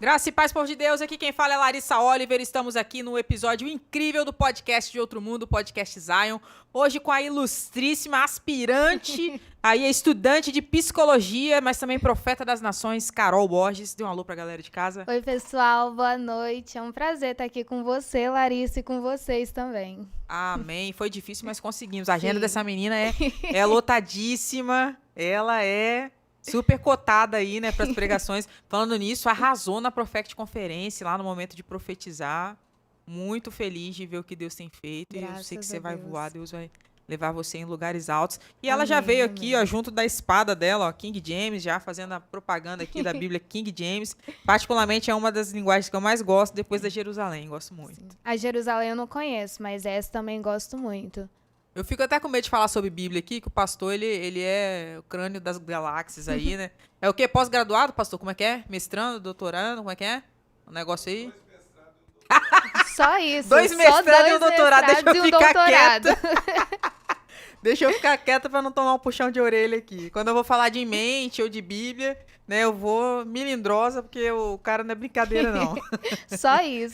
Graça e paz, povo de Deus, aqui quem fala é Larissa Oliver, estamos aqui no episódio incrível do podcast de Outro Mundo, podcast Zion, hoje com a ilustríssima aspirante, aí estudante de psicologia, mas também profeta das nações, Carol Borges. Dê um alô pra galera de casa. Oi, pessoal, boa noite, é um prazer estar aqui com você, Larissa, e com vocês também. Amém, foi difícil, mas conseguimos, a agenda dessa menina é lotadíssima, ela é... super cotada aí, né, para as pregações. Falando nisso, arrasou na Prophetic Conference, lá no momento de profetizar. Muito feliz de ver o que Deus tem feito. Graças e eu sei que você a vai Deus. voar, Deus vai levar você em lugares altos. E Amém, ela já veio aqui, amém. ó, junto da espada dela, ó, King James, já fazendo a propaganda aqui da Bíblia King James. Particularmente é uma das linguagens que eu mais gosto, depois da Jerusalém. Gosto muito. Sim. A Jerusalém eu não conheço, mas essa também gosto muito. Eu fico até com medo de falar sobre Bíblia aqui, que o pastor, ele é o crânio das galáxias aí, né? É o quê? Pós-graduado, pastor? Como é que é? Mestrando, doutorando, como é que é? O negócio aí? Só isso. Dois só mestrados e um dois doutorado. Deixa mestrados eu e um ficar doutorado. quieta. Deixa eu ficar quieta pra não tomar um puxão de orelha aqui. Quando eu vou falar de mente ou de Bíblia, né, eu vou milindrosa, porque o cara não é brincadeira, não. Só isso.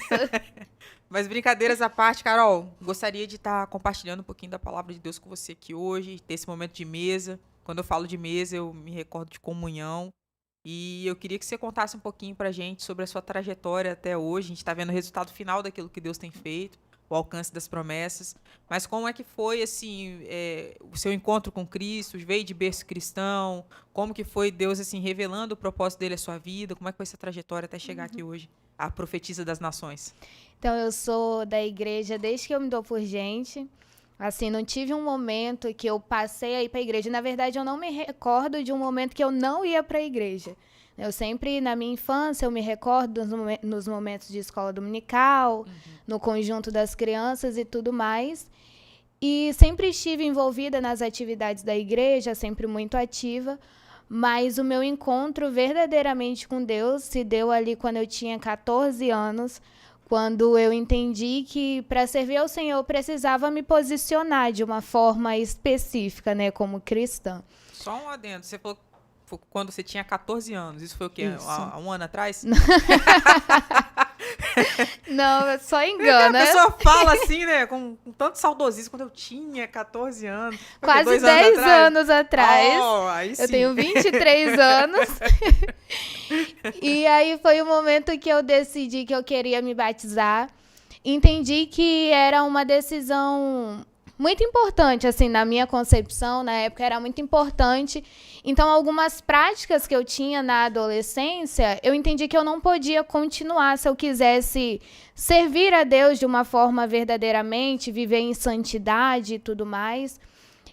Mas brincadeiras à parte, Carol, gostaria de estar compartilhando um pouquinho da palavra de Deus com você aqui hoje, ter esse momento de mesa. Quando eu falo de mesa, eu me recordo de comunhão. E eu queria que você contasse um pouquinho pra gente sobre a sua trajetória até hoje. A gente tá vendo o resultado final daquilo que Deus tem feito, o alcance das promessas. Mas como é que foi, assim, o seu encontro com Cristo? Veio de berço cristão? Como que foi Deus, assim, revelando o propósito dele à sua vida? Como é que foi essa trajetória até chegar aqui hoje, a profetisa das nações? Então, eu sou da igreja desde que eu me dou por gente. Assim, não tive um momento que eu passei a ir para a igreja. Na verdade, eu não me recordo de um momento que eu não ia para a igreja. Eu sempre, na minha infância, eu me recordo nos momentos de escola dominical, no conjunto das crianças e tudo mais. E sempre estive envolvida nas atividades da igreja, sempre muito ativa. Mas o meu encontro verdadeiramente com Deus se deu ali quando eu tinha 14 anos, quando eu entendi que para servir ao Senhor eu precisava me posicionar de uma forma específica, né, como cristã. Só um adendo, você falou que foi quando você tinha 14 anos, isso foi o quê? Isso. Há um ano atrás? Não, só engana. A pessoa fala assim, né, com tanto saudosismo, quando eu tinha 14 anos. Quase 2 10 anos atrás. anos atrás. Oh, aí sim. Eu tenho 23 anos. E aí foi o momento que eu decidi que eu queria me batizar. Entendi que era uma decisão muito importante, assim, na minha concepção, na época era muito importante. Então, algumas práticas que eu tinha na adolescência, eu entendi que eu não podia continuar se eu quisesse servir a Deus de uma forma verdadeiramente, viver em santidade e tudo mais.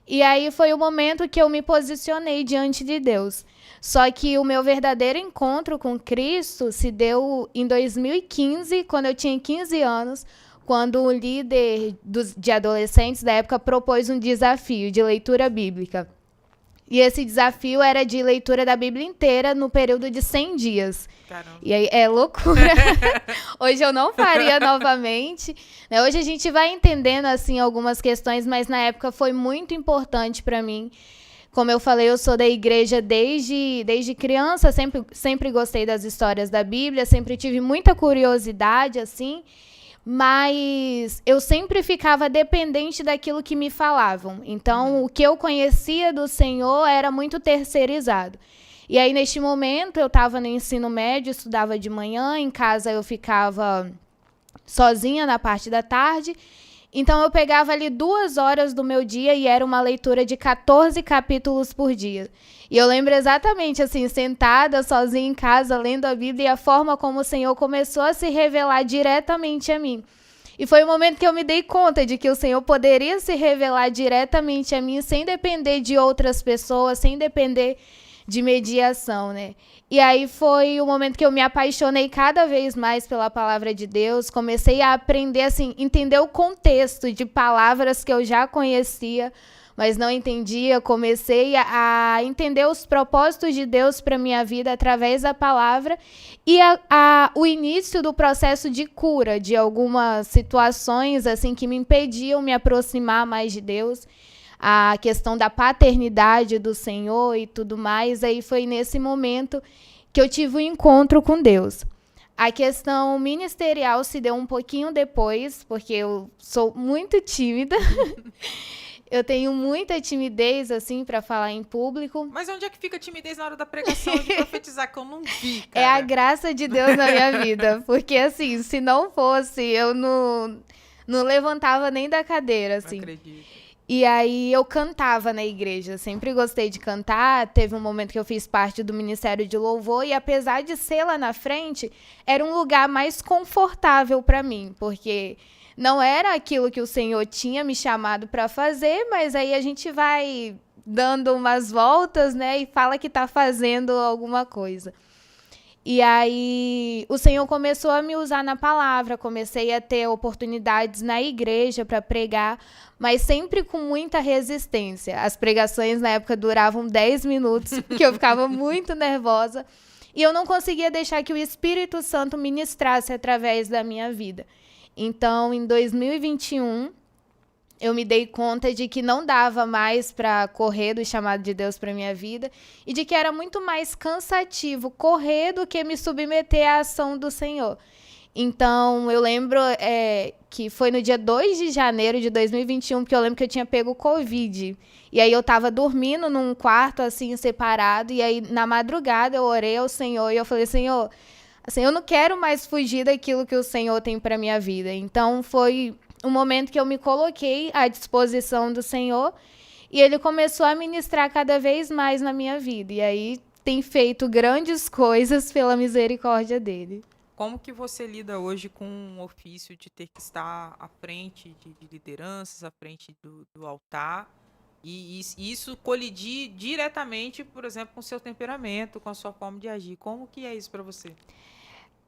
E aí foi o momento que eu me posicionei diante de Deus. Só que o meu verdadeiro encontro com Cristo se deu em 2015, quando eu tinha 15 anos, quando o líder de adolescentes da época propôs um desafio de leitura bíblica. E esse desafio era de leitura da Bíblia inteira no período de 100 dias. Caramba. E aí é loucura. Hoje eu não faria novamente. Né? Hoje a gente vai entendendo assim algumas questões, mas na época foi muito importante para mim. Como eu falei, eu sou da igreja desde criança, sempre gostei das histórias da Bíblia, sempre tive muita curiosidade, assim, mas eu sempre ficava dependente daquilo que me falavam. Então, o que eu conhecia do Senhor era muito terceirizado. E aí, neste momento, eu estava no ensino médio, estudava de manhã, em casa eu ficava sozinha na parte da tarde. Então, eu pegava ali 2 horas do meu dia e era uma leitura de 14 capítulos por dia. E eu lembro exatamente, assim, sentada, sozinha em casa, lendo a Bíblia e a forma como o Senhor começou a se revelar diretamente a mim. E foi o momento que eu me dei conta de que o Senhor poderia se revelar diretamente a mim sem depender de outras pessoas, sem depender de mediação, né? E aí foi o momento que eu me apaixonei cada vez mais pela palavra de Deus, comecei a aprender, assim, entender o contexto de palavras que eu já conhecia, mas não entendia, comecei a entender os propósitos de Deus para a minha vida através da palavra e o início do processo de cura de algumas situações assim que me impediam me aproximar mais de Deus. A questão da paternidade do Senhor e tudo mais, aí foi nesse momento que eu tive um encontro com Deus. A questão ministerial se deu um pouquinho depois, porque eu sou muito tímida. Eu tenho muita timidez, assim, para falar em público. Mas onde é que fica a timidez na hora da pregação de profetizar, que eu não vi, cara? É a graça de Deus na minha vida. Porque, assim, se não fosse, eu não levantava nem da cadeira, assim. Não acredito. E aí eu cantava na igreja, sempre gostei de cantar. Teve um momento que eu fiz parte do Ministério de Louvor e apesar de ser lá na frente, era um lugar mais confortável para mim, porque não era aquilo que o Senhor tinha me chamado para fazer, mas aí a gente vai dando umas voltas, né, e fala que tá fazendo alguma coisa. E aí o Senhor começou a me usar na palavra, comecei a ter oportunidades na igreja para pregar, mas sempre com muita resistência. As pregações na época duravam 10 minutos, porque eu ficava muito nervosa, e eu não conseguia deixar que o Espírito Santo ministrasse através da minha vida. Então, em 2021, eu me dei conta de que não dava mais para correr do chamado de Deus para minha vida e de que era muito mais cansativo correr do que me submeter à ação do Senhor. Então, eu lembro que foi no dia 2 de janeiro de 2021, porque eu lembro que eu tinha pego Covid. E aí eu estava dormindo num quarto, assim, separado, e aí na madrugada eu orei ao Senhor e eu falei, Senhor, assim, eu não quero mais fugir daquilo que o Senhor tem para minha vida. Então, foi um momento que eu me coloquei à disposição do Senhor e ele começou a ministrar cada vez mais na minha vida. E aí tem feito grandes coisas pela misericórdia dele. Como que você lida hoje com o ofício de ter que estar à frente de lideranças, à frente do altar, e isso colidir diretamente, por exemplo, com o seu temperamento, com a sua forma de agir? Como que é isso para você?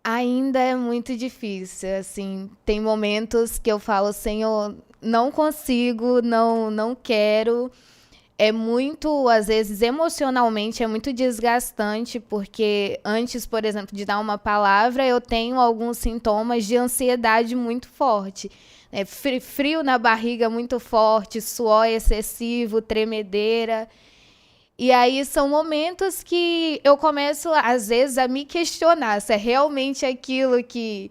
Ainda é muito difícil, assim, tem momentos que eu falo, Senhor, não consigo, não quero. É muito, às vezes, emocionalmente, é muito desgastante, porque antes, por exemplo, de dar uma palavra, eu tenho alguns sintomas de ansiedade muito forte. Frio na barriga muito forte, suor excessivo, tremedeira. E aí são momentos que eu começo, às vezes, a me questionar se é realmente aquilo que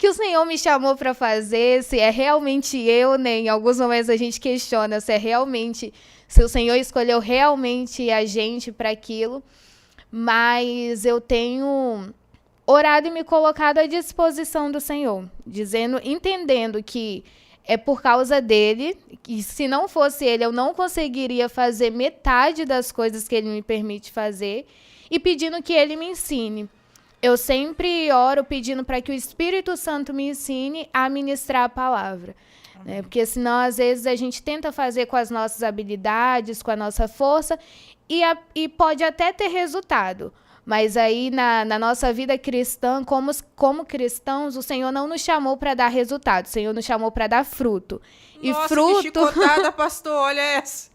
o Senhor me chamou para fazer, se é realmente eu, né? Em alguns momentos a gente questiona se é realmente, se o Senhor escolheu realmente a gente para aquilo. Mas eu tenho orado e me colocado à disposição do Senhor, entendendo que é por causa dele, e se não fosse ele, eu não conseguiria fazer metade das coisas que ele me permite fazer, e pedindo que ele me ensine. Eu sempre oro pedindo para que o Espírito Santo me ensine a ministrar a palavra. Né? Porque senão, às vezes, a gente tenta fazer com as nossas habilidades, com a nossa força, e pode até ter resultado. Mas aí, na nossa vida cristã, como cristãos, o Senhor não nos chamou para dar resultado, o Senhor nos chamou para dar fruto. E Nossa, fruto... que chicotada, pastor, olha essa.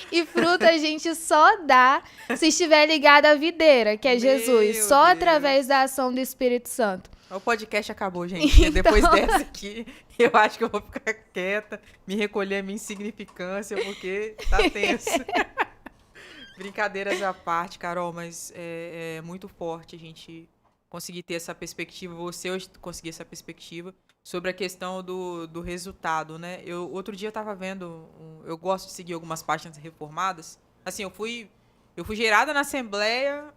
E fruto a gente só dá se estiver ligado à videira, que é Jesus. Só através da ação do Espírito Santo. O podcast acabou, gente. Então... Depois dessa aqui, eu acho que eu vou ficar quieta, me recolher a minha insignificância, porque tá tenso. Brincadeiras à parte, Carol, mas é muito forte a gente conseguir ter essa perspectiva, você hoje conseguir essa perspectiva sobre a questão do resultado, né? Outro dia eu tava vendo, eu gosto de seguir algumas páginas reformadas, assim, eu fui gerada na Assembleia,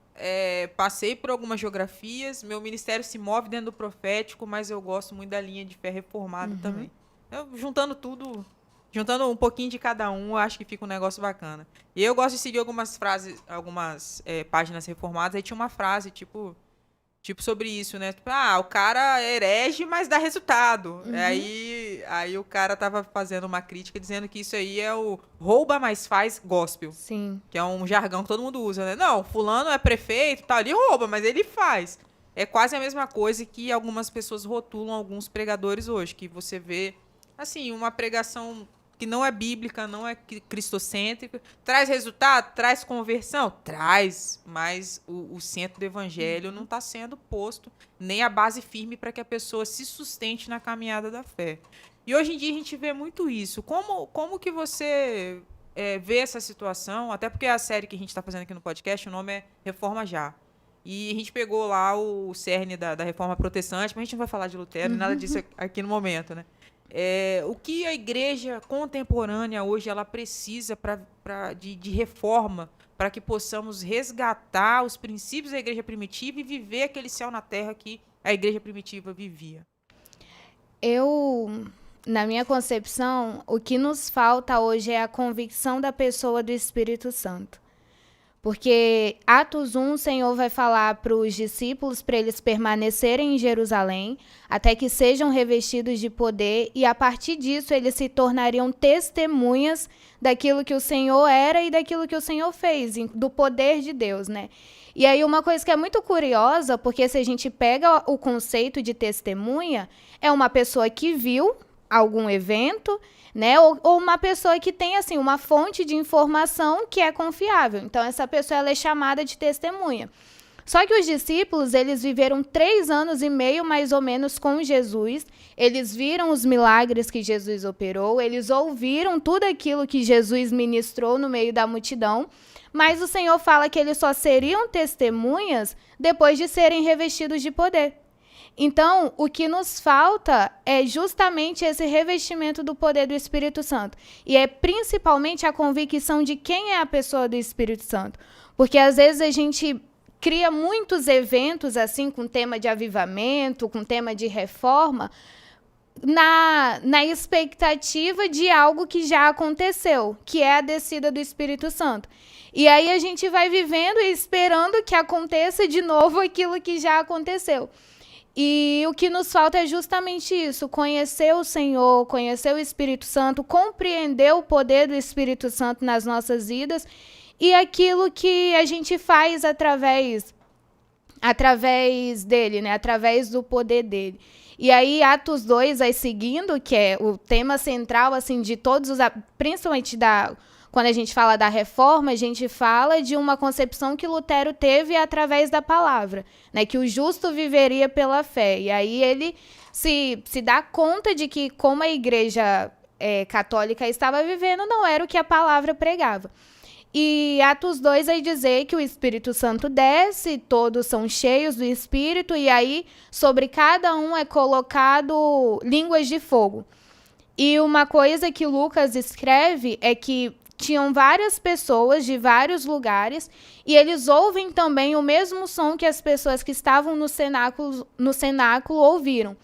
passei por algumas geografias, meu ministério se move dentro do profético, mas eu gosto muito da linha de fé reformada também. Juntando tudo... Juntando um pouquinho de cada um, eu acho que fica um negócio bacana. E eu gosto de seguir algumas frases, algumas páginas reformadas, aí tinha uma frase, tipo sobre isso, né? Tipo, o cara é herege, mas dá resultado. Aí o cara tava fazendo uma crítica dizendo que isso aí é o rouba, mas faz gospel. Sim. Que é um jargão que todo mundo usa, né? Não, fulano é prefeito, tal, ele rouba, mas ele faz. É quase a mesma coisa que algumas pessoas rotulam alguns pregadores hoje, que você vê, assim, uma pregação que não é bíblica, não é cristocêntrica. Traz resultado? Traz conversão? Traz, mas o centro do evangelho não está sendo posto, nem a base firme para que a pessoa se sustente na caminhada da fé. E hoje em dia a gente vê muito isso. Como que você ver essa situação, até porque a série que a gente está fazendo aqui no podcast, o nome é Reforma Já. E a gente pegou lá o cerne da reforma protestante, mas a gente não vai falar de Lutero, nada disso aqui no momento, né? O que a igreja contemporânea hoje ela precisa de reforma para que possamos resgatar os princípios da igreja primitiva e viver aquele céu na terra que a igreja primitiva vivia? Na minha concepção, o que nos falta hoje é a convicção da pessoa do Espírito Santo. Porque Atos 1, o Senhor vai falar para os discípulos para eles permanecerem em Jerusalém, até que sejam revestidos de poder, e a partir disso eles se tornariam testemunhas daquilo que o Senhor era e daquilo que o Senhor fez, do poder de Deus, né? E aí uma coisa que é muito curiosa, porque se a gente pega o conceito de testemunha, é uma pessoa que viu algum evento, né? Ou uma pessoa que tem assim uma fonte de informação que é confiável. Então essa pessoa ela é chamada de testemunha. Só que os discípulos, eles viveram 3 anos e meio mais ou menos com Jesus. Eles viram os milagres que Jesus operou, eles ouviram tudo aquilo que Jesus ministrou no meio da multidão. Mas o Senhor fala que eles só seriam testemunhas depois de serem revestidos de poder. Então, o que nos falta é justamente esse revestimento do poder do Espírito Santo. E é principalmente a convicção de quem é a pessoa do Espírito Santo. Porque às vezes a gente cria muitos eventos assim com tema de avivamento, com tema de reforma, na expectativa de algo que já aconteceu, que é a descida do Espírito Santo. E aí a gente vai vivendo e esperando que aconteça de novo aquilo que já aconteceu. E o que nos falta é justamente isso, conhecer o Senhor, conhecer o Espírito Santo, compreender o poder do Espírito Santo nas nossas vidas e aquilo que a gente faz através dele, né? Através do poder dele. E aí, Atos 2, aí seguindo, que é o tema central assim, de todos os... Principalmente quando a gente fala da reforma, a gente fala de uma concepção que Lutero teve através da palavra, né? Que o justo viveria pela fé. E aí ele se dá conta de que como a igreja católica estava vivendo, não era o que a palavra pregava. E Atos 2 vai dizer que o Espírito Santo desce, todos são cheios do Espírito, e aí sobre cada um é colocado línguas de fogo. E uma coisa que Lucas escreve é que tinham várias pessoas de vários lugares e eles ouvem também o mesmo som que as pessoas que estavam no cenáculo ouviram.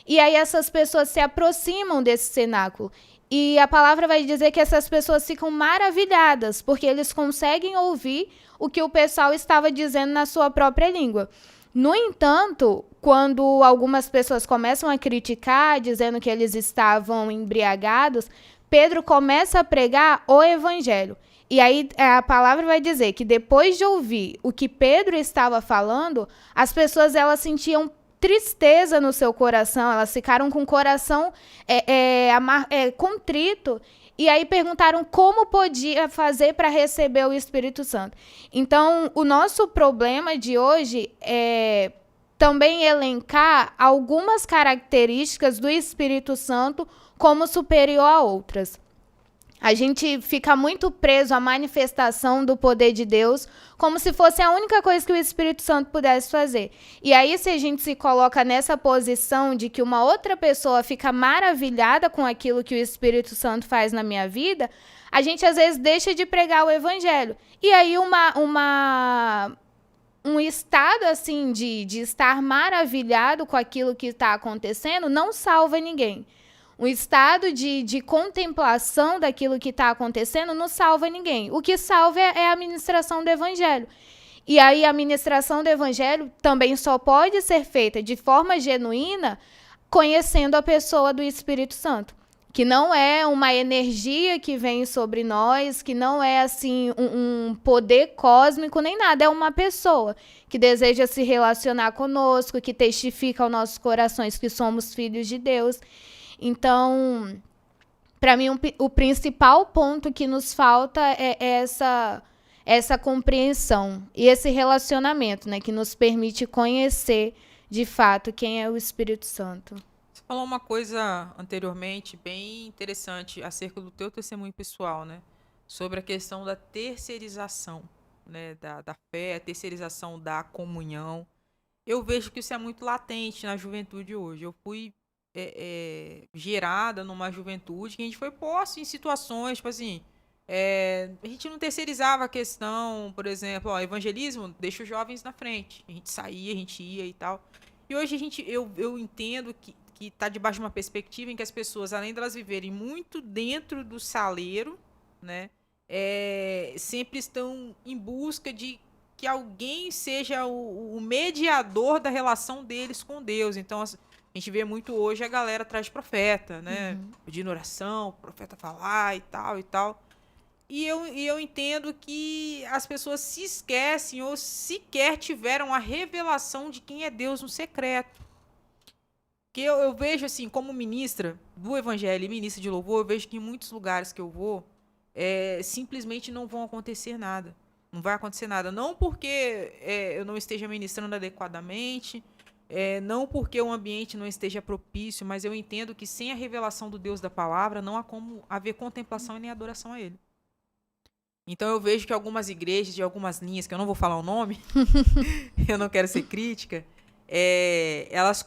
E aí essas pessoas se aproximam desse cenáculo. E a palavra vai dizer que essas pessoas ficam maravilhadas, porque eles conseguem ouvir o que o pessoal estava dizendo na sua própria língua. No entanto, quando algumas pessoas começam a criticar, dizendo que eles estavam embriagados, Pedro começa a pregar o evangelho. E aí a palavra vai dizer que depois de ouvir o que Pedro estava falando, as pessoas elas sentiam tristeza no seu coração, elas ficaram com o coração contrito. E aí perguntaram como podia fazer para receber o Espírito Santo. Então, o nosso problema de hoje é também elencar algumas características do Espírito Santo como superior a outras. A gente fica muito preso à manifestação do poder de Deus como se fosse a única coisa que o Espírito Santo pudesse fazer. E aí, se a gente se coloca nessa posição de que uma outra pessoa fica maravilhada com aquilo que o Espírito Santo faz na minha vida, a gente às vezes deixa de pregar o evangelho. E aí um estado assim de estar maravilhado com aquilo que está acontecendo não salva ninguém. Um estado de contemplação daquilo que está acontecendo não salva ninguém. O que salva é a ministração do evangelho. E aí a ministração do evangelho também só pode ser feita de forma genuína conhecendo a pessoa do Espírito Santo. Que não é uma energia que vem sobre nós, que não é assim um poder cósmico nem nada, é uma pessoa que deseja se relacionar conosco, que testifica aos nossos corações que somos filhos de Deus. Então, para mim, o principal ponto que nos falta é essa compreensão e esse relacionamento, né, que nos permite conhecer, de fato, quem é o Espírito Santo. Você falou uma coisa anteriormente bem interessante acerca do teu testemunho pessoal, né? sobre a questão da terceirização, né, da fé, a terceirização da comunhão. Eu vejo que isso é muito latente na juventude hoje. Eu fui gerada numa juventude que a gente foi posto em situações, tipo assim, a gente não terceirizava a questão, por exemplo, evangelismo, deixa os jovens na frente. A gente saía, a gente ia e tal. E hoje eu entendo que está debaixo de uma perspectiva em que as pessoas, além de elas viverem muito dentro do saleiro, né, sempre estão em busca de que alguém seja o mediador da relação deles com Deus. Então, a gente vê muito hoje a galera atrás de profeta, né? Pedindo oração, o profeta falar e tal e tal. E eu entendo que as pessoas se esquecem ou sequer tiveram a revelação de quem é Deus no secreto. Que eu vejo, assim, como ministra do evangelho e ministra de louvor, eu vejo que em muitos lugares que eu vou, simplesmente não vão acontecer nada. Não vai acontecer nada. Não porque eu não esteja ministrando adequadamente, não porque o ambiente não esteja propício, mas eu entendo que sem a revelação do Deus da palavra, não há como haver contemplação e nem adoração a Ele. Então eu vejo que algumas igrejas de algumas linhas, que eu não vou falar o nome, eu não quero ser crítica, elas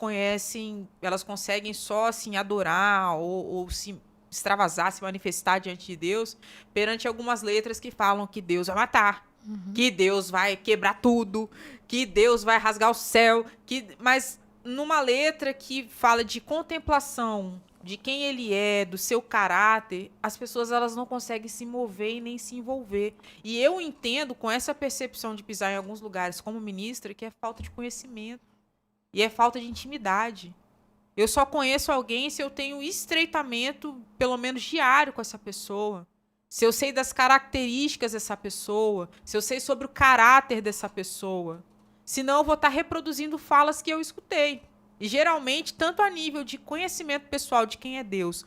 conseguem só assim, adorar ou se extravasar, se manifestar diante de Deus perante algumas letras que falam que Deus vai matar, que Deus vai quebrar tudo, que Deus vai rasgar o céu, mas numa letra que fala de contemplação, de quem ele é, do seu caráter, as pessoas elas não conseguem se mover e nem se envolver. E eu entendo, com essa percepção de pisar em alguns lugares como ministra, que é falta de conhecimento e é falta de intimidade. Eu só conheço alguém se eu tenho estreitamento, pelo menos diário, com essa pessoa. Se eu sei das características dessa pessoa, se eu sei sobre o caráter dessa pessoa. Senão eu vou estar reproduzindo falas que eu escutei. E geralmente, tanto a nível de conhecimento pessoal de quem é Deus,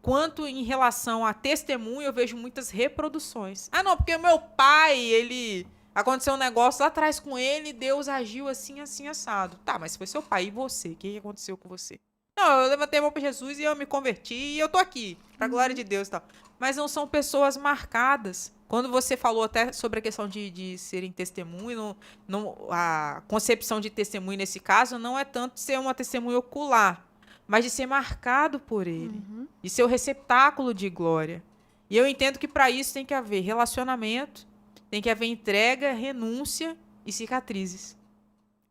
quanto em relação a testemunho, eu vejo muitas reproduções. Ah, não, porque o meu pai, aconteceu um negócio lá atrás com ele, Deus agiu assim, assim, assado. Tá, mas foi seu pai e você? O que aconteceu com você? Não, eu levantei a mão para Jesus e eu me converti e eu tô aqui, pra glória de Deus e tal. Mas não são pessoas marcadas. Quando você falou até sobre a questão de serem testemunho, a concepção de testemunho nesse caso não é tanto ser uma testemunha ocular, mas de ser marcado por ele, de ser o receptáculo de glória. E eu entendo que para isso tem que haver relacionamento, tem que haver entrega, renúncia e cicatrizes.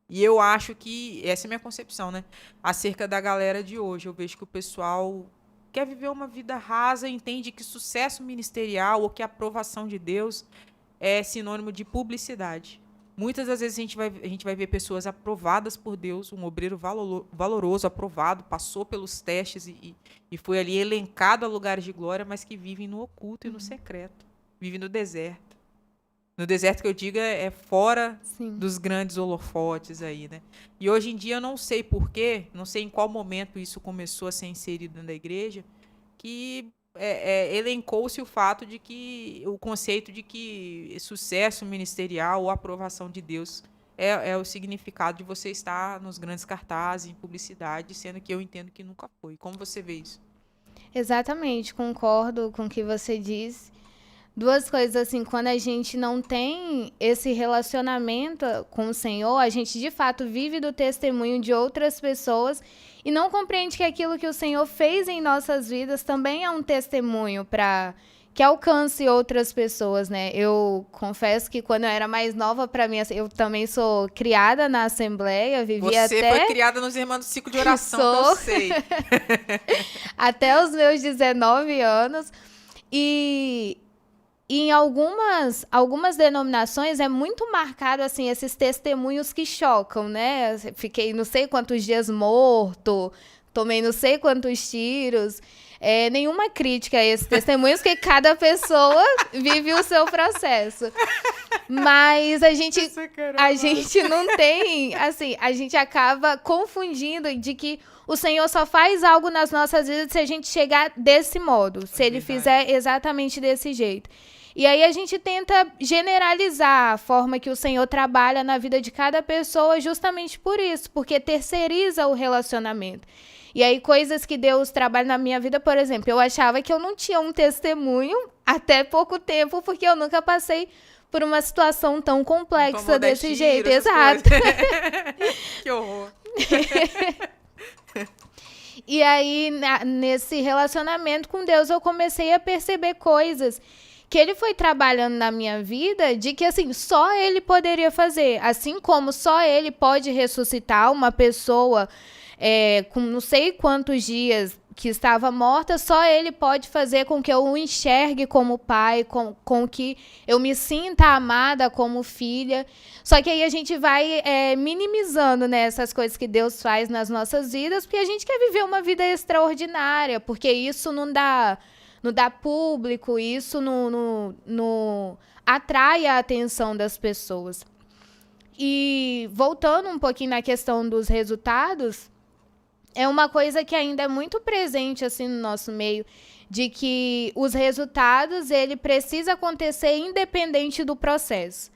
E eu acho que essa é a minha concepção, né? Acerca da galera de hoje. Eu vejo que o pessoal quer viver uma vida rasa, entende que sucesso ministerial ou que aprovação de Deus é sinônimo de publicidade. Muitas das vezes a gente vai ver pessoas aprovadas por Deus, um obreiro valoroso, aprovado, passou pelos testes e foi ali elencado a lugares de glória, mas que vivem no oculto e no secreto. Vivem no deserto. No deserto que eu digo é fora dos grandes holofotes aí, né? E hoje em dia eu não sei porquê, não sei em qual momento isso começou a ser inserido dentro da igreja, que elencou-se o fato de que, o conceito de que sucesso ministerial ou aprovação de Deus é o significado de você estar nos grandes cartazes, em publicidade, sendo que eu entendo que nunca foi. Como você vê isso? Exatamente, concordo com o que você disse. Duas coisas assim, quando a gente não tem esse relacionamento com o Senhor, a gente de fato vive do testemunho de outras pessoas e não compreende que aquilo que o Senhor fez em nossas vidas também é um testemunho para que alcance outras pessoas, né? Eu confesso que quando eu era mais nova, para mim, eu também sou criada na Assembleia, Você foi criada nos Irmãos do Ciclo de Oração, que eu sei. Até os meus 19 anos. E em algumas denominações é muito marcado assim esses testemunhos que chocam, né? Fiquei não sei quantos dias morto, tomei não sei quantos tiros. Nenhuma crítica a esses testemunhos, porque cada pessoa vive o seu processo. Mas a gente não tem, assim, a gente acaba confundindo de que o Senhor só faz algo nas nossas vidas se a gente chegar desse modo, se Ele fizer exatamente desse jeito. E aí a gente tenta generalizar a forma que o Senhor trabalha na vida de cada pessoa justamente por isso, porque terceiriza o relacionamento. E aí, coisas que Deus trabalha na minha vida, por exemplo, eu achava que eu não tinha um testemunho até pouco tempo, porque eu nunca passei por uma situação tão complexa desse jeito. Exato. Que horror. E aí, nesse relacionamento com Deus, eu comecei a perceber coisas que ele foi trabalhando na minha vida, de que, assim, só ele poderia fazer. Assim como só ele pode ressuscitar uma pessoa com não sei quantos dias que estava morta, só ele pode fazer com que eu o enxergue como pai, com que eu me sinta amada como filha. Só que aí a gente vai minimizando, né, essas coisas que Deus faz nas nossas vidas, porque a gente quer viver uma vida extraordinária, porque isso não dá público, isso não atrai a atenção das pessoas. E voltando um pouquinho na questão dos resultados, é uma coisa que ainda é muito presente assim no nosso meio, de que os resultados, ele precisa acontecer independente do processo.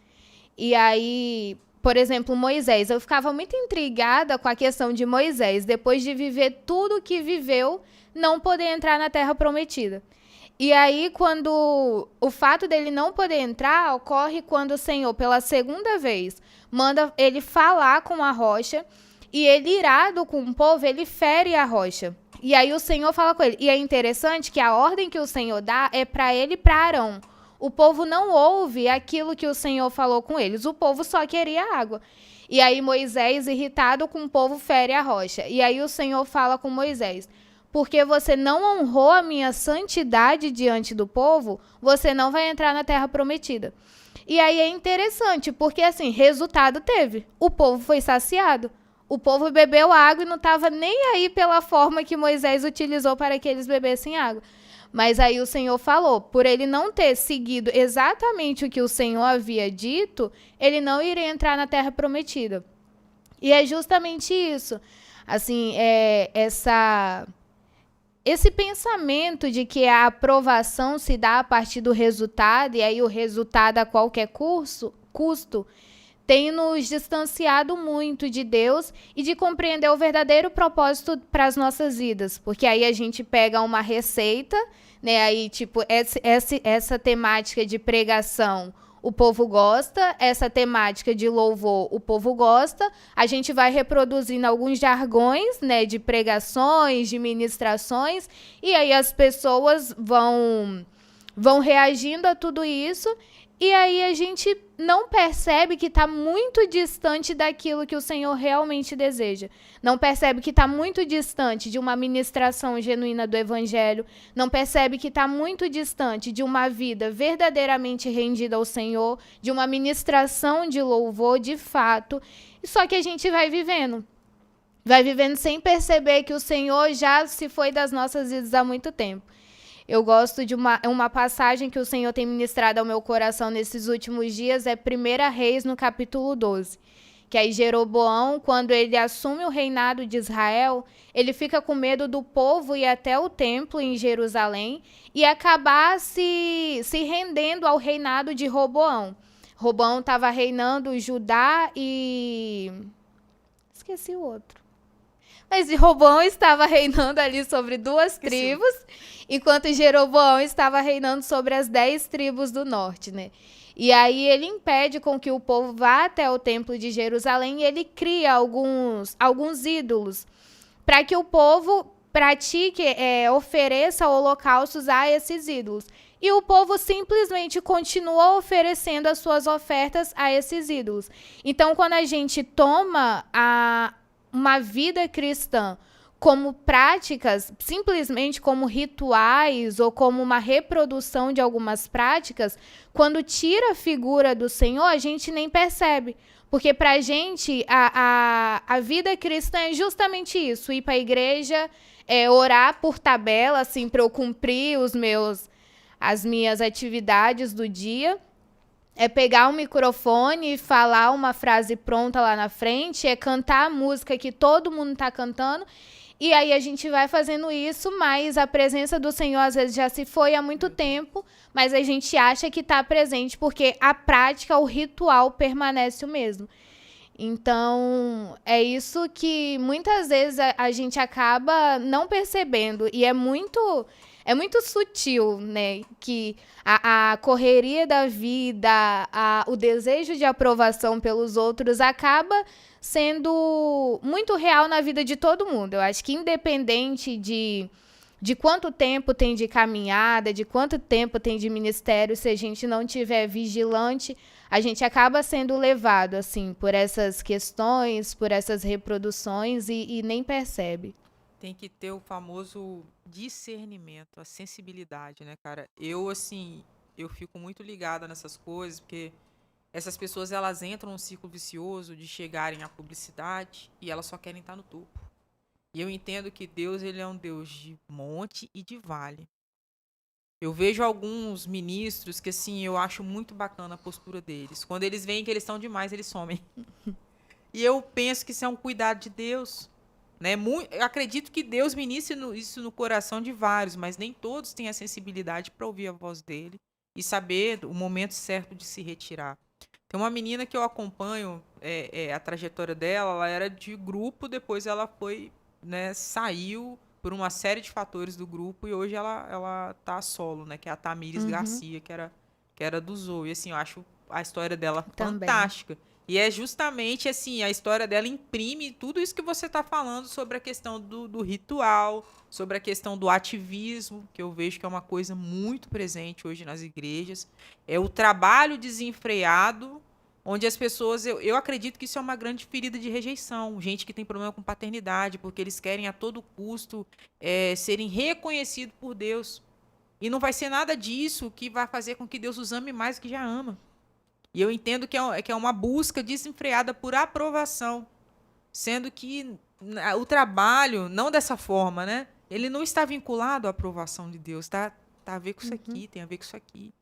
E aí, por exemplo, Moisés, eu ficava muito intrigada com a questão de Moisés, depois de viver tudo o que viveu, não poder entrar na Terra Prometida. E aí, quando o fato dele não poder entrar, ocorre quando o Senhor, pela segunda vez, manda ele falar com a rocha, e ele, irado com o povo, ele fere a rocha. E aí o Senhor fala com ele. E é interessante que a ordem que o Senhor dá é para ele e para Arão. O povo não ouve aquilo que o Senhor falou com eles. O povo só queria água. E aí Moisés, irritado com o povo, fere a rocha. E aí o Senhor fala com Moisés: porque você não honrou a minha santidade diante do povo, você não vai entrar na Terra Prometida. E aí é interessante, porque assim, resultado teve. O povo foi saciado. O povo bebeu água e não estava nem aí pela forma que Moisés utilizou para que eles bebessem água. Mas aí o Senhor falou, por ele não ter seguido exatamente o que o Senhor havia dito, ele não iria entrar na Terra Prometida. E é justamente isso. Assim, esse pensamento de que a aprovação se dá a partir do resultado, e aí o resultado a qualquer custo, tem nos distanciado muito de Deus e de compreender o verdadeiro propósito para as nossas vidas. Porque aí a gente pega uma receita, né? Aí, tipo, essa temática de pregação, o povo gosta, essa temática de louvor, o povo gosta, a gente vai reproduzindo alguns jargões, né, de pregações, de ministrações, e aí as pessoas vão reagindo a tudo isso, e aí a gente não percebe que está muito distante daquilo que o Senhor realmente deseja. Não percebe que está muito distante de uma ministração genuína do Evangelho. Não percebe que está muito distante de uma vida verdadeiramente rendida ao Senhor, de uma ministração de louvor de fato. Só que a gente vai vivendo sem perceber que o Senhor já se foi das nossas vidas há muito tempo. Eu gosto de uma passagem que o Senhor tem ministrado ao meu coração nesses últimos dias, é 1 Reis, no capítulo 12. Que aí Jeroboão, quando ele assume o reinado de Israel, ele fica com medo do povo ir até o templo em Jerusalém e acabar se rendendo ao reinado de Roboão. Roboão estava reinando Judá e... esqueci o outro. Mas Roboão estava reinando ali sobre 2 tribos, enquanto Jeroboão estava reinando sobre as 10 tribos do norte, né? E aí ele impede com que o povo vá até o templo de Jerusalém e ele cria alguns ídolos para que o povo pratique, ofereça holocaustos a esses ídolos. E o povo simplesmente continua oferecendo as suas ofertas a esses ídolos. Então, quando a gente toma uma vida cristã como práticas, simplesmente como rituais ou como uma reprodução de algumas práticas, quando tira a figura do Senhor, a gente nem percebe. Porque para a gente, a vida cristã é justamente isso, ir para a igreja, orar por tabela, assim, para eu cumprir as minhas atividades do dia, é pegar um microfone e falar uma frase pronta lá na frente, é cantar a música que todo mundo está cantando, e aí a gente vai fazendo isso, mas a presença do Senhor às vezes já se foi há muito tempo, mas a gente acha que está presente, porque a prática, o ritual permanece o mesmo. Então, é isso que muitas vezes a gente acaba não percebendo. E é muito sutil, né? Que a correria da vida, o desejo de aprovação pelos outros acaba sendo muito real na vida de todo mundo. Eu acho que independente de quanto tempo tem de caminhada, de quanto tempo tem de ministério, se a gente não tiver vigilante, a gente acaba sendo levado, assim, por essas questões, por essas reproduções e nem percebe. Tem que ter o famoso discernimento, a sensibilidade, né, cara? Eu, assim, eu fico muito ligada nessas coisas, porque essas pessoas, elas entram num ciclo vicioso de chegarem à publicidade e elas só querem estar no topo. E eu entendo que Deus, ele é um Deus de monte e de vale. Eu vejo alguns ministros que, assim, eu acho muito bacana a postura deles. Quando eles veem que eles estão demais, eles somem. E eu penso que isso é um cuidado de Deus, né? Eu acredito que Deus ministre isso no coração de vários, mas nem todos têm a sensibilidade para ouvir a voz dele e saber o momento certo de se retirar. Tem uma menina que eu acompanho, a trajetória dela, ela era de grupo, depois ela foi, né, saiu por uma série de fatores do grupo e hoje ela tá solo, né, que é a Tamires Garcia, que era do Zoe. E assim, eu acho a história dela Também. fantástica. E é justamente assim, a história dela imprime tudo isso que você está falando sobre a questão do ritual, sobre a questão do ativismo, que eu vejo que é uma coisa muito presente hoje nas igrejas. É o trabalho desenfreado, onde as pessoas... Eu acredito que isso é uma grande ferida de rejeição. Gente que tem problema com paternidade, porque eles querem a todo custo serem reconhecidos por Deus. E não vai ser nada disso que vai fazer com que Deus os ame mais do que já ama. E eu entendo que é uma busca desenfreada por aprovação, sendo que o trabalho, não dessa forma, né? Ele não está vinculado à aprovação de Deus, tá a ver com isso aqui, tem a ver com isso aqui.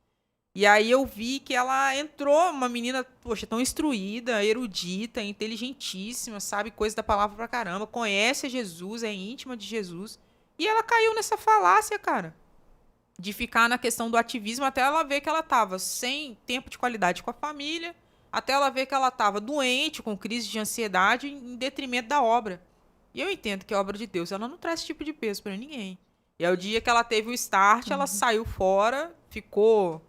E aí eu vi que ela entrou, uma menina, poxa, tão instruída, erudita, inteligentíssima, sabe coisa da palavra pra caramba, conhece Jesus, é íntima de Jesus, e ela caiu nessa falácia, cara, de ficar na questão do ativismo até ela ver que ela estava sem tempo de qualidade com a família, até ela ver que ela estava doente, com crise de ansiedade, em detrimento da obra. E eu entendo que a obra de Deus, ela não traz esse tipo de peso para ninguém. E aí o dia que ela teve o start, ela saiu fora, ficou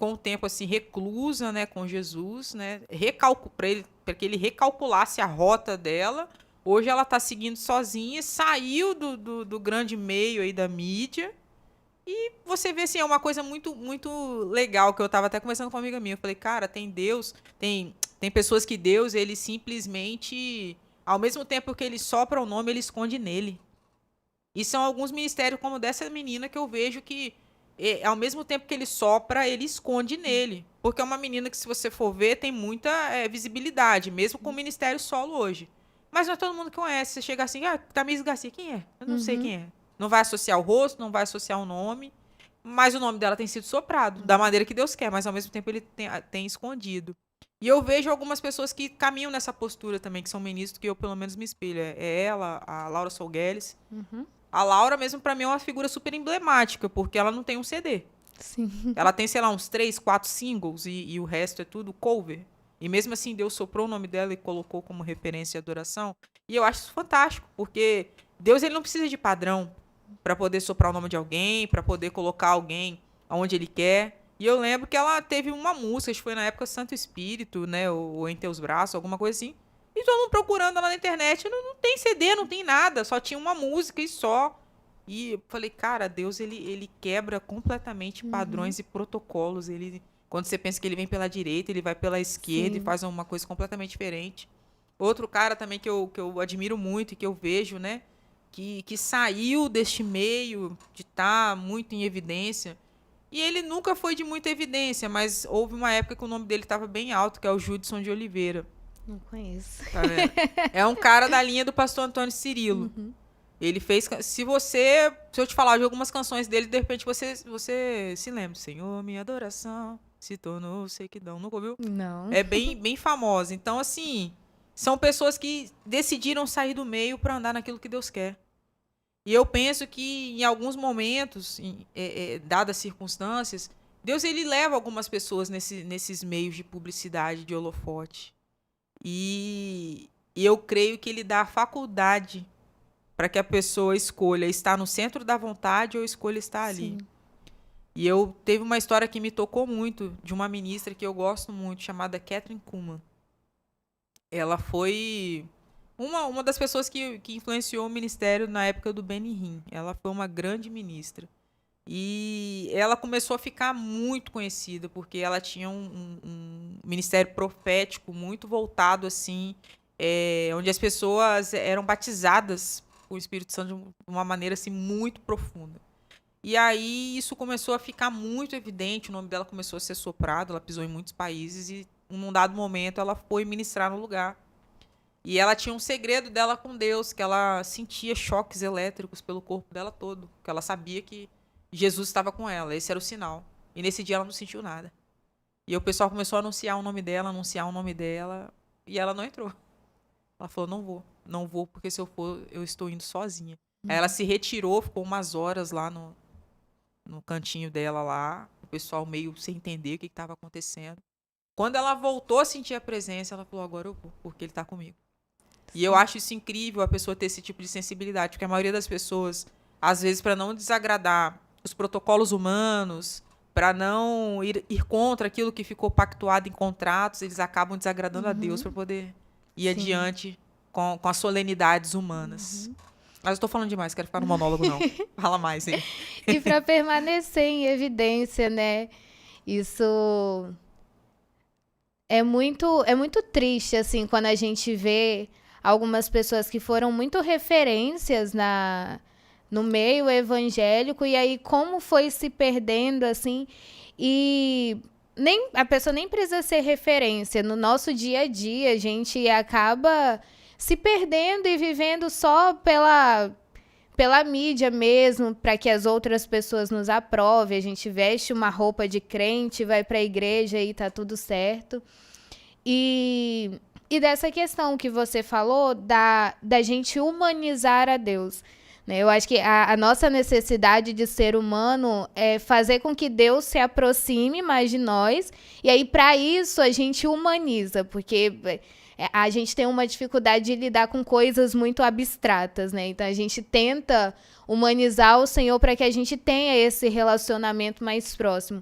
um tempo assim reclusa, né, com Jesus, né, para que ele recalculasse a rota dela. Hoje ela está seguindo sozinha, saiu do grande meio aí da mídia. E você vê, assim, é uma coisa muito, muito legal, que eu tava até conversando com uma amiga minha. Eu falei, cara, tem Deus, tem pessoas que Deus, ele simplesmente, ao mesmo tempo que ele sopra o nome, ele esconde nele. E são alguns ministérios como dessa menina que eu vejo que, ao mesmo tempo que ele sopra, ele esconde nele. Porque é uma menina que, se você for ver, tem muita visibilidade, mesmo com o ministério solo hoje. Mas não é todo mundo que conhece. Você chega assim, Tamires Garcia, quem é? Eu não sei quem é. Não vai associar o rosto, não vai associar o nome, mas o nome dela tem sido soprado, da maneira que Deus quer, mas ao mesmo tempo ele tem escondido. E eu vejo algumas pessoas que caminham nessa postura também, que são ministros, que eu pelo menos me espelho. É ela, a Laura Solgueles. A Laura mesmo, pra mim, é uma figura super emblemática, porque ela não tem um CD. Sim. Ela tem, sei lá, uns 3, 4 singles e o resto é tudo cover. E mesmo assim, Deus soprou o nome dela e colocou como referência e adoração. E eu acho isso fantástico, porque Deus, ele não precisa de padrão para poder soprar o nome de alguém, para poder colocar alguém aonde ele quer. E eu lembro que ela teve uma música, acho que foi na época Santo Espírito, né, ou Em Teus Braços, alguma coisa assim. E todo mundo procurando ela na internet, não tem CD, não tem nada, só tinha uma música e só. E eu falei, cara, Deus, ele quebra completamente padrões e protocolos. Quando você pensa que ele vem pela direita, ele vai pela esquerda e faz uma coisa completamente diferente. Outro cara também que eu admiro muito e que eu vejo, né, que saiu deste meio de estar muito em evidência. E ele nunca foi de muita evidência, mas houve uma época que o nome dele estava bem alto, que é o Judson de Oliveira. Não conheço. Tá vendo? É um cara da linha do pastor Antônio Cirilo. Ele fez... Se eu te falar de algumas canções dele, de repente você se lembra. Senhor, minha adoração se tornou sequidão. Nunca ouviu? Não. É bem, bem famosa. Então, assim, são pessoas que decidiram sair do meio para andar naquilo que Deus quer. E eu penso que, em alguns momentos, dadas as circunstâncias, Deus, ele leva algumas pessoas nesses meios de publicidade, de holofote. E eu creio que ele dá a faculdade para que a pessoa escolha estar no centro da vontade ou escolha estar ali. Sim. E eu teve uma história que me tocou muito, de uma ministra que eu gosto muito, chamada Catherine Kuhlman. Ela foi uma das pessoas que influenciou o ministério na época do Benny Hinn. Ela foi uma grande ministra. E ela começou a ficar muito conhecida, porque ela tinha um ministério profético muito voltado, assim, onde as pessoas eram batizadas com o Espírito Santo de uma maneira, assim, muito profunda. E aí isso começou a ficar muito evidente, o nome dela começou a ser soprado, ela pisou em muitos países e, num dado momento, ela foi ministrar no lugar. E ela tinha um segredo dela com Deus, que ela sentia choques elétricos pelo corpo dela todo, que ela sabia que Jesus estava com ela, esse era o sinal. E nesse dia ela não sentiu nada. E o pessoal começou a anunciar o nome dela, e ela não entrou. Ela falou, não vou, porque se eu for, eu estou indo sozinha. Aí ela se retirou, ficou umas horas lá no cantinho dela lá, o pessoal meio sem entender o que estava acontecendo. Quando ela voltou a sentir a presença, ela falou, agora eu vou, porque ele está comigo. E eu acho isso incrível, a pessoa ter esse tipo de sensibilidade, porque a maioria das pessoas, às vezes, para não desagradar os protocolos humanos, para não ir contra aquilo que ficou pactuado em contratos, eles acabam desagradando a Deus para poder ir adiante com as solenidades humanas. Mas eu estou falando demais, quero ficar no monólogo, não. Fala mais aí. E para permanecer em evidência, né? Isso é muito triste, assim, quando a gente vê algumas pessoas que foram muito referências no meio evangélico, e aí como foi se perdendo, assim, e a pessoa nem precisa ser referência. No nosso dia a dia, a gente acaba se perdendo e vivendo só pela mídia mesmo, para que as outras pessoas nos aprovem. A gente veste uma roupa de crente, vai para a igreja e tá tudo certo. E dessa questão que você falou, da gente humanizar a Deus. Eu acho que a nossa necessidade de ser humano é fazer com que Deus se aproxime mais de nós. E aí, para isso, a gente humaniza, porque a gente tem uma dificuldade de lidar com coisas muito abstratas, né? Então, a gente tenta humanizar o Senhor para que a gente tenha esse relacionamento mais próximo.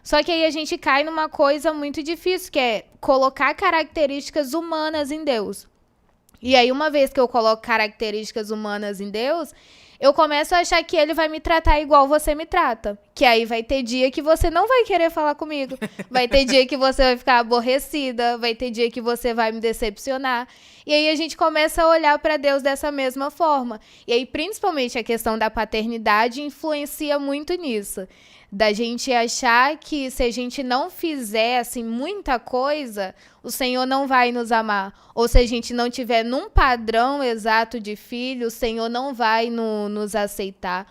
Só que aí a gente cai numa coisa muito difícil, que é colocar características humanas em Deus. E aí, uma vez que eu coloco características humanas em Deus, eu começo a achar que ele vai me tratar igual você me trata. Que aí vai ter dia que você não vai querer falar comigo. Vai ter dia que você vai ficar aborrecida. Vai ter dia que você vai me decepcionar. E aí a gente começa a olhar para Deus dessa mesma forma. E aí, principalmente, a questão da paternidade influencia muito nisso. Da gente achar que se a gente não fizer, assim, muita coisa, o Senhor não vai nos amar. Ou se a gente não tiver num padrão exato de filho, o Senhor não vai nos aceitar.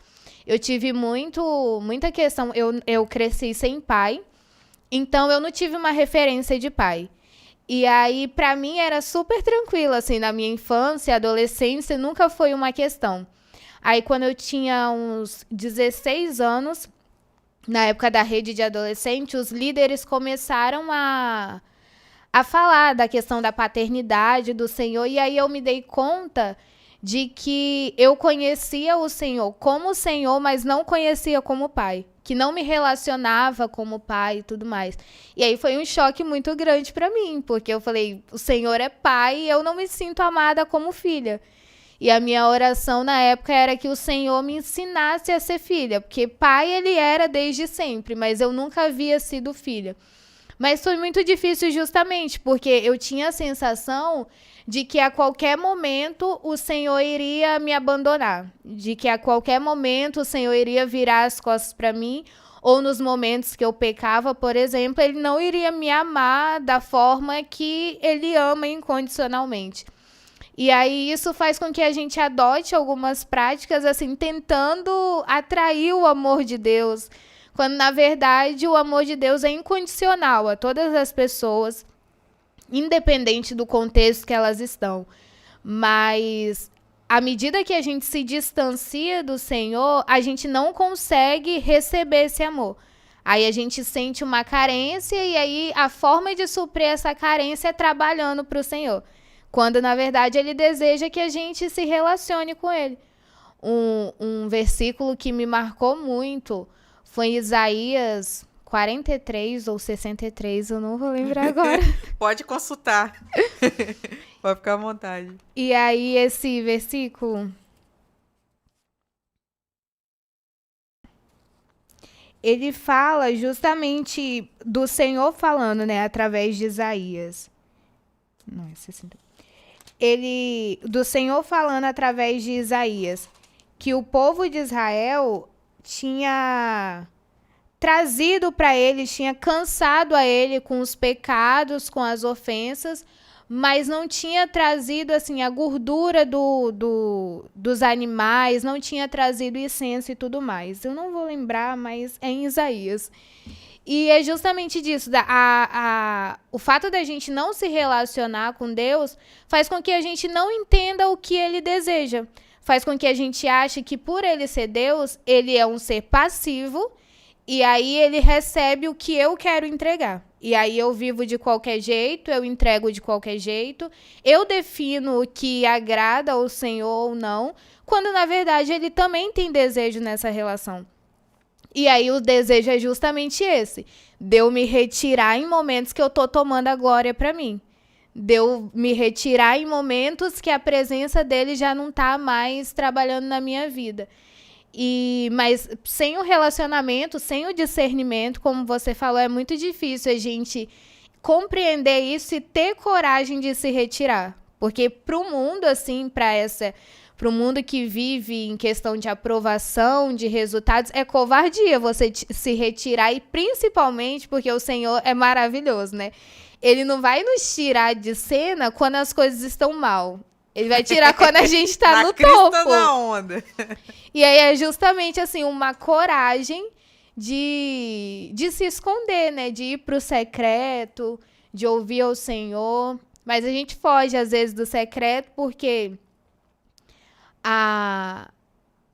Eu tive muita questão. Eu cresci sem pai, então eu não tive uma referência de pai. E aí, pra mim, era super tranquilo, assim, na minha infância, adolescência, nunca foi uma questão. Aí, quando eu tinha uns 16 anos, na época da rede de adolescente, os líderes começaram a falar da questão da paternidade do Senhor, e aí eu me dei conta de que eu conhecia o Senhor como Senhor, mas não conhecia como pai, que não me relacionava como pai e tudo mais. E aí foi um choque muito grande para mim, porque eu falei, o Senhor é pai e eu não me sinto amada como filha. E a minha oração na época era que o Senhor me ensinasse a ser filha, porque pai ele era desde sempre, mas eu nunca havia sido filha. Mas foi muito difícil justamente porque eu tinha a sensação de que a qualquer momento o Senhor iria me abandonar, de que a qualquer momento o Senhor iria virar as costas para mim, ou nos momentos que eu pecava, por exemplo, ele não iria me amar da forma que ele ama incondicionalmente. E aí isso faz com que a gente adote algumas práticas, assim, tentando atrair o amor de Deus, quando, na verdade, o amor de Deus é incondicional a todas as pessoas, independente do contexto que elas estão. Mas, à medida que a gente se distancia do Senhor, a gente não consegue receber esse amor. Aí a gente sente uma carência e aí a forma de suprir essa carência é trabalhando para o Senhor. Quando, na verdade, ele deseja que a gente se relacione com ele. Um versículo que me marcou muito foi em Isaías 43 ou 63, eu não vou lembrar agora. Pode consultar. Pode ficar à vontade. E aí esse versículo, ele fala justamente do Senhor falando, né, através de Isaías. Não, é 60. Do Senhor falando através de Isaías, que o povo de Israel tinha trazido para ele, tinha cansado a ele com os pecados, com as ofensas, mas não tinha trazido assim a gordura dos animais, não tinha trazido incenso e tudo mais. Eu não vou lembrar, mas é em Isaías. E é justamente disso, o fato da gente não se relacionar com Deus faz com que a gente não entenda o que ele deseja. Faz com que a gente ache que por ele ser Deus, ele é um ser passivo e aí ele recebe o que eu quero entregar. E aí eu vivo de qualquer jeito, eu entrego de qualquer jeito, eu defino o que agrada ao Senhor ou não, quando na verdade ele também tem desejo nessa relação. E aí o desejo é justamente esse, de eu me retirar em momentos que eu tô tomando a glória para mim. De eu me retirar em momentos que a presença dele já não tá mais trabalhando na minha vida. Mas sem o relacionamento, sem o discernimento, como você falou, é muito difícil a gente compreender isso e ter coragem de se retirar. Porque para o mundo, assim, para o mundo que vive em questão de aprovação, de resultados, é covardia você se retirar, e principalmente porque o Senhor é maravilhoso, né? Ele não vai nos tirar de cena quando as coisas estão mal. Ele vai tirar quando a gente está no topo. Da onda. E aí é justamente assim, uma coragem de se esconder, né? De ir pro secreto, de ouvir ao Senhor. Mas a gente foge, às vezes, do secreto porque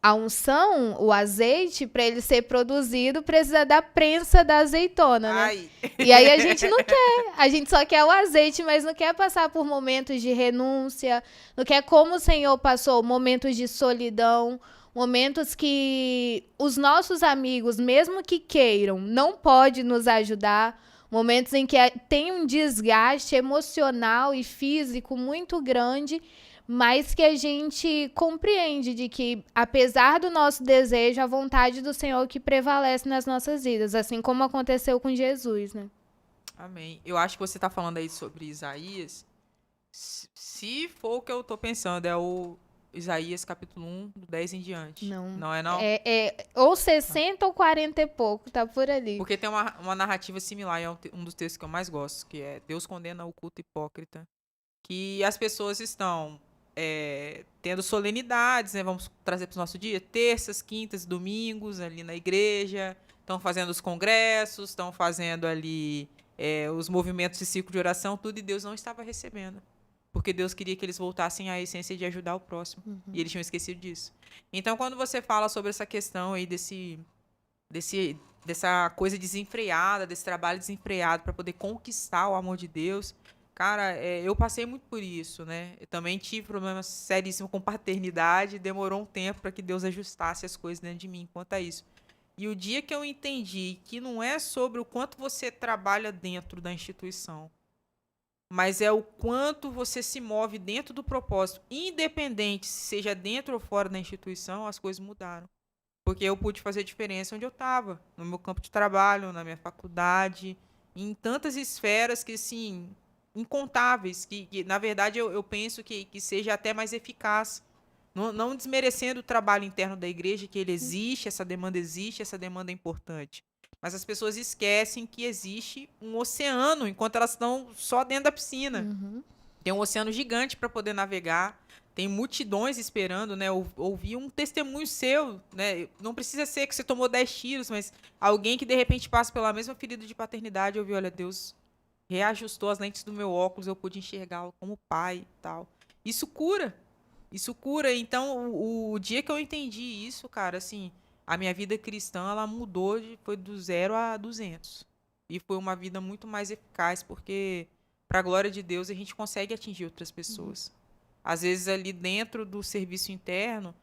a unção, o azeite, para ele ser produzido, precisa da prensa da azeitona, né? Ai. E aí a gente não quer. A gente só quer o azeite, mas não quer passar por momentos de renúncia, não quer, como o Senhor passou, momentos de solidão, momentos que os nossos amigos, mesmo que queiram, não podem nos ajudar, momentos em que tem um desgaste emocional e físico muito grande, mas que a gente compreende de que, apesar do nosso desejo, a vontade do Senhor que prevalece nas nossas vidas, assim como aconteceu com Jesus, né? Amém. Eu acho que você está falando aí sobre Isaías. Se for o que eu estou pensando, é o Isaías capítulo 1, do 10 em diante. Não. Não é, não? É ou 60 ou 40 e pouco, tá por ali. Porque tem uma narrativa similar, é um dos textos que eu mais gosto, que é Deus condena o culto hipócrita. Que as pessoas estão tendo solenidades, né? Vamos trazer para o nosso dia, terças, quintas, domingos ali na igreja, estão fazendo os congressos, estão fazendo ali os movimentos de ciclo de oração, tudo, e Deus não estava recebendo. Porque Deus queria que eles voltassem à essência de ajudar o próximo. Uhum. E eles tinham esquecido disso. Então, quando você fala sobre essa questão aí dessa coisa desenfreada, desse trabalho desenfreado para poder conquistar o amor de Deus, cara, eu passei muito por isso, né? Eu também tive problemas seríssimos com paternidade, demorou um tempo para que Deus ajustasse as coisas dentro de mim quanto a isso. E o dia que eu entendi que não é sobre o quanto você trabalha dentro da instituição, mas é o quanto você se move dentro do propósito, independente se seja dentro ou fora da instituição, as coisas mudaram. Porque eu pude fazer diferença onde eu estava, no meu campo de trabalho, na minha faculdade, em tantas esferas que, assim, incontáveis, que na verdade eu penso que seja até mais eficaz. Não desmerecendo o trabalho interno da igreja, que ele existe, essa demanda é importante. Mas as pessoas esquecem que existe um oceano, enquanto elas estão só dentro da piscina. Uhum. Tem um oceano gigante para poder navegar, tem multidões esperando, né? Ouvir um testemunho seu, né? Não precisa ser que você tomou 10 tiros, mas alguém que de repente passa pela mesma ferida de paternidade, ouviu, olha, Deus reajustou as lentes do meu óculos, eu pude enxergá-lo como pai e tal. Isso cura. Então, o dia que eu entendi isso, cara, assim, a minha vida cristã, ela mudou, foi do 0 a 200. E foi uma vida muito mais eficaz, porque, para a glória de Deus, a gente consegue atingir outras pessoas. Às vezes, ali dentro do serviço interno,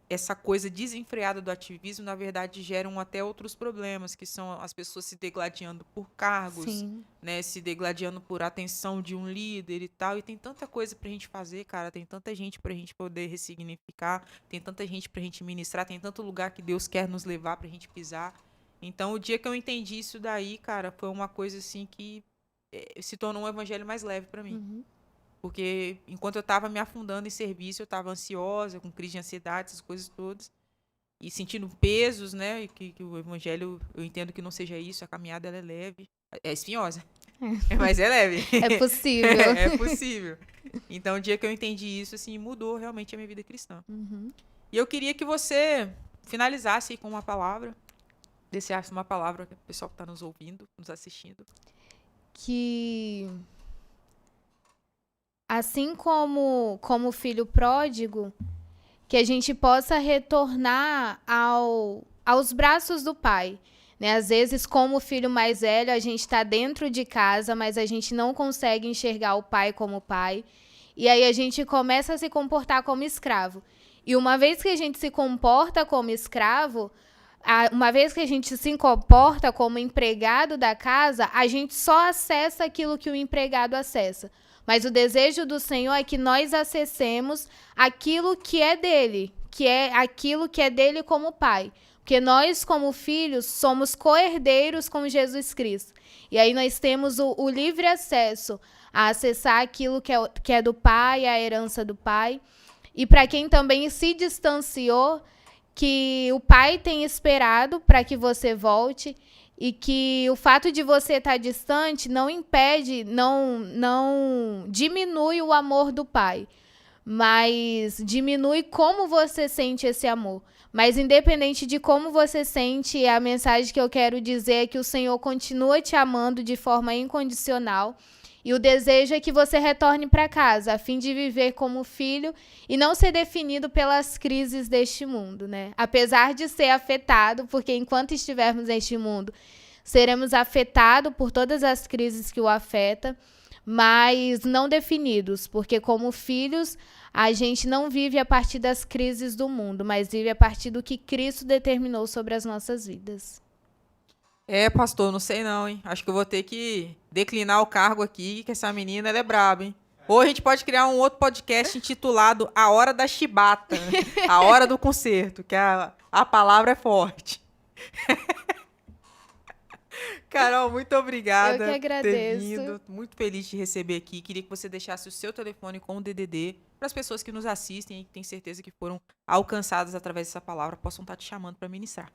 essa coisa desenfreada do ativismo, na verdade, geram até outros problemas, que são as pessoas se degladiando por cargos, Sim. né, se degladiando por atenção de um líder e tal. E tem tanta coisa pra gente fazer, cara. Tem tanta gente pra gente poder ressignificar, tem tanta gente pra gente ministrar, tem tanto lugar que Deus quer nos levar pra gente pisar. Então, o dia que eu entendi isso daí, cara, foi uma coisa assim que se tornou um evangelho mais leve pra mim. Porque enquanto eu estava me afundando em serviço, eu estava ansiosa, com crise de ansiedade, essas coisas todas. E sentindo pesos, né? Que o evangelho, eu entendo que não seja isso, a caminhada ela é leve. É espinhosa, mas é leve. É possível. É possível. Então, o dia que eu entendi isso, assim, mudou realmente a minha vida cristã. E eu queria que você finalizasse aí com uma palavra, deixasse uma palavra para o pessoal que está nos ouvindo, nos assistindo. Que... assim como o filho pródigo, que a gente possa retornar aos braços do pai. Né? Às vezes, como filho mais velho, a gente está dentro de casa, mas a gente não consegue enxergar o pai como pai. E aí a gente começa a se comportar como escravo. E uma vez que a gente se comporta como escravo, uma vez que a gente se comporta como empregado da casa, a gente só acessa aquilo que o empregado acessa. Mas o desejo do Senhor é que nós acessemos aquilo que é dele, que é aquilo que é dele como pai. Porque nós, como filhos, somos co-herdeiros com Jesus Cristo. E aí nós temos o livre acesso a acessar aquilo que é do pai, a herança do pai. E para quem também se distanciou, que o pai tem esperado para que você volte. E que o fato de você estar distante não impede, não diminui o amor do pai, mas diminui como você sente esse amor. Mas independente de como você sente, a mensagem que eu quero dizer é que o Senhor continua te amando de forma incondicional. E o desejo é que você retorne para casa, a fim de viver como filho e não ser definido pelas crises deste mundo, né? Apesar de ser afetado, porque enquanto estivermos neste mundo, seremos afetados por todas as crises que o afetam, mas não definidos, porque como filhos, a gente não vive a partir das crises do mundo, mas vive a partir do que Cristo determinou sobre as nossas vidas. Pastor, não sei não, hein? Acho que eu vou ter que declinar o cargo aqui, que essa menina, ela é braba, hein? Ou a gente pode criar um outro podcast intitulado A Hora da Chibata, A Hora do Concerto, que a palavra é forte. Carol, muito obrigada. Eu que agradeço. Ter vindo. Muito feliz de te receber aqui. Queria que você deixasse o seu telefone com o DDD para as pessoas que nos assistem e que têm certeza que foram alcançadas através dessa palavra, possam estar te chamando para ministrar.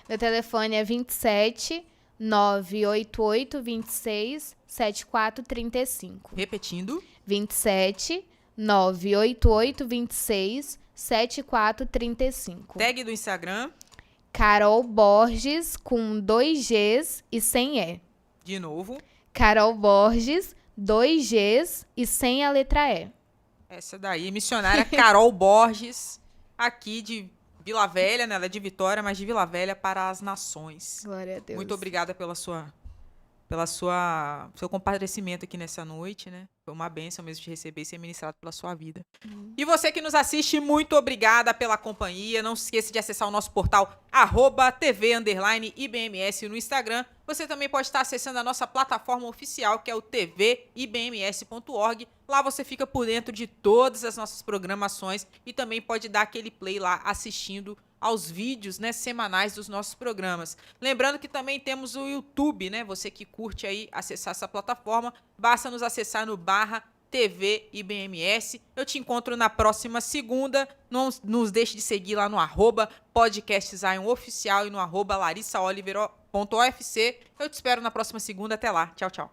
Meu telefone é 27 988 26 7435. Repetindo. 27 988 26 7435. Tag do Instagram. Carol Borges com 2 Gs e sem E. De novo. Carol Borges, 2 Gs e sem a letra E. Essa daí, missionária Carol Borges, aqui de Vila Velha, né? Ela é de Vitória, mas de Vila Velha para as nações. Glória a Deus. Muito obrigada pelo seu comparecimento aqui nessa noite, né? Foi uma bênção mesmo de receber e ser ministrado pela sua vida. E você que nos assiste, muito obrigada pela companhia. Não se esqueça de acessar o nosso portal @tv_IBMS no Instagram. Você também pode estar acessando a nossa plataforma oficial, que é o tvibms.org. Lá você fica por dentro de todas as nossas programações e também pode dar aquele play lá assistindo aos vídeos, né, semanais dos nossos programas. Lembrando que também temos o YouTube, né? Você que curte aí acessar essa plataforma, basta nos acessar no /TVIBMS. Eu te encontro na próxima segunda. Não nos deixe de seguir lá no @podcastZionOficial e no @LarissaOliveira.ofc. Eu te espero na próxima segunda. Até lá. Tchau, tchau.